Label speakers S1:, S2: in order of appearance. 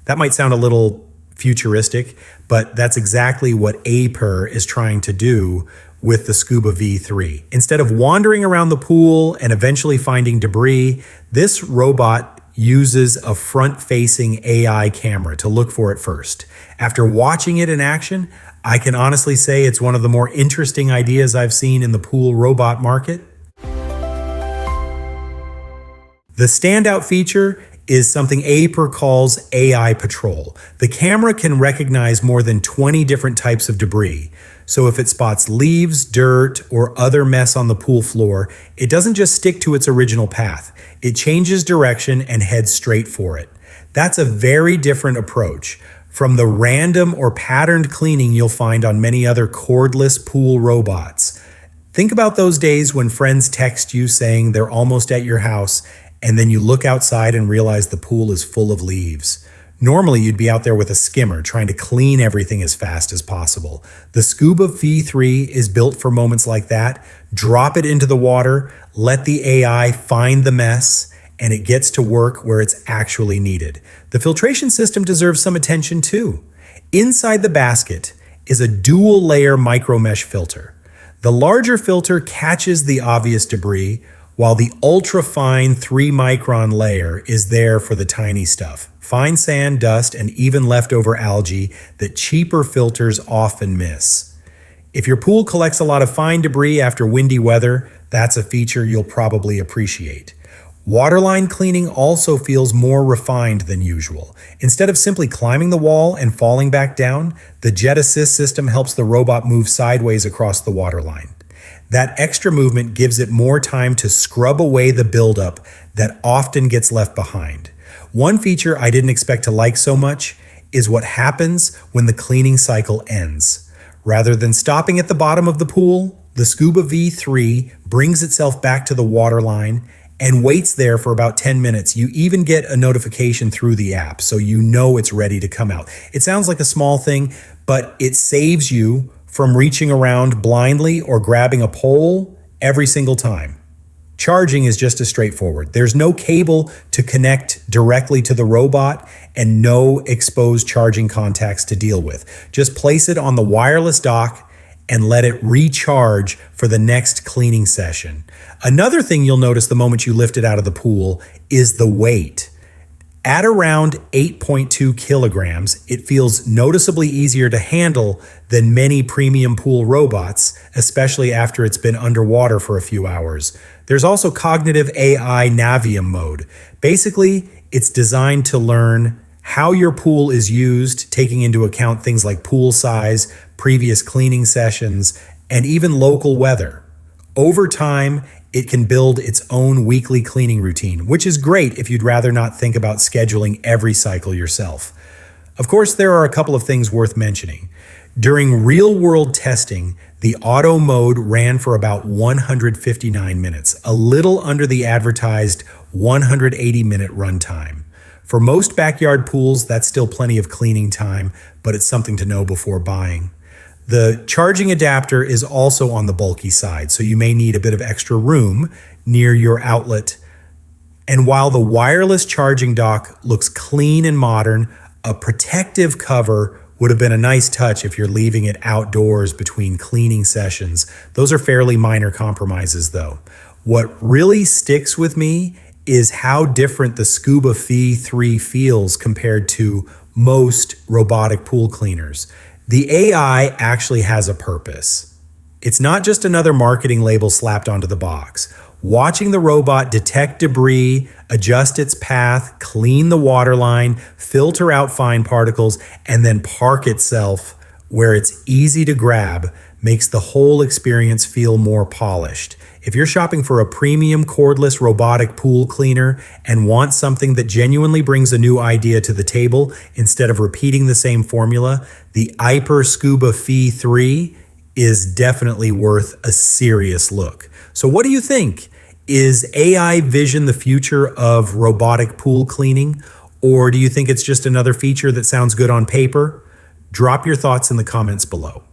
S1: That might sound a little futuristic, but that's exactly what AIPER is trying to do with the Scuba V3. Instead of wandering around the pool and eventually finding debris, this robot uses a front-facing AI camera to look for it first. After watching it in action, I can honestly say it's one of the more interesting ideas I've seen in the pool robot market. The standout feature is something AIPER calls AI Patrol. The camera can recognize more than 20 different types of debris. So if it spots leaves, dirt, or other mess on the pool floor, it doesn't just stick to its original path. It changes direction and heads straight for it. That's a very different approach from the random or patterned cleaning you'll find on many other cordless pool robots. Think about those days when friends text you saying they're almost at your house, and then you look outside and realize the pool is full of leaves. Normally, you'd be out there with a skimmer trying to clean everything as fast as possible. The Scuba V3 is built for moments like that. Drop it into the water, let the AI find the mess, and it gets to work where it's actually needed. The filtration system deserves some attention too. Inside the basket is a dual-layer micromesh filter. The larger filter catches the obvious debris, while the ultra-fine 3-micron layer is there for the tiny stuff. Fine sand, dust, and even leftover algae that cheaper filters often miss. If your pool collects a lot of fine debris after windy weather, that's a feature you'll probably appreciate. Waterline cleaning also feels more refined than usual. Instead of simply climbing the wall and falling back down, the Jet Assist system helps the robot move sideways across the waterline. That extra movement gives it more time to scrub away the buildup that often gets left behind. One feature I didn't expect to like so much is what happens when the cleaning cycle ends. Rather than stopping at the bottom of the pool, the Scuba V3 brings itself back to the waterline and waits there for about 10 minutes. You even get a notification through the app, so you know it's ready to come out. It sounds like a small thing, but it saves you from reaching around blindly or grabbing a pole every single time. Charging is just as straightforward. There's no cable to connect directly to the robot and no exposed charging contacts to deal with. Just place it on the wireless dock and let it recharge for the next cleaning session. Another thing you'll notice the moment you lift it out of the pool is the weight. At around 8.2 kilograms, it feels noticeably easier to handle than many premium pool robots, especially after it's been underwater for a few hours. There's also cognitive AI Navium mode. Basically, it's designed to learn how your pool is used, taking into account things like pool size, previous cleaning sessions, and even local weather. Over time, it can build its own weekly cleaning routine, which is great if you'd rather not think about scheduling every cycle yourself. Of course, there are a couple of things worth mentioning. During real-world testing, the auto mode ran for about 159 minutes, a little under the advertised 180-minute runtime. For most backyard pools, that's still plenty of cleaning time, but it's something to know before buying. The charging adapter is also on the bulky side, so you may need a bit of extra room near your outlet. And while the wireless charging dock looks clean and modern, a protective cover would have been a nice touch if you're leaving it outdoors between cleaning sessions. Those are fairly minor compromises though. What really sticks with me is how different the Scuba V3 feels compared to most robotic pool cleaners. The AI actually has a purpose. It's not just another marketing label slapped onto the box. Watching the robot detect debris, adjust its path, clean the waterline, filter out fine particles, and then park itself where it's easy to grab makes the whole experience feel more polished. If you're shopping for a premium cordless robotic pool cleaner and want something that genuinely brings a new idea to the table instead of repeating the same formula, the AIPER Scuba V3 is definitely worth a serious look. So what do you think? Is AI vision the future of robotic pool cleaning? Or do you think it's just another feature that sounds good on paper? Drop your thoughts in the comments below.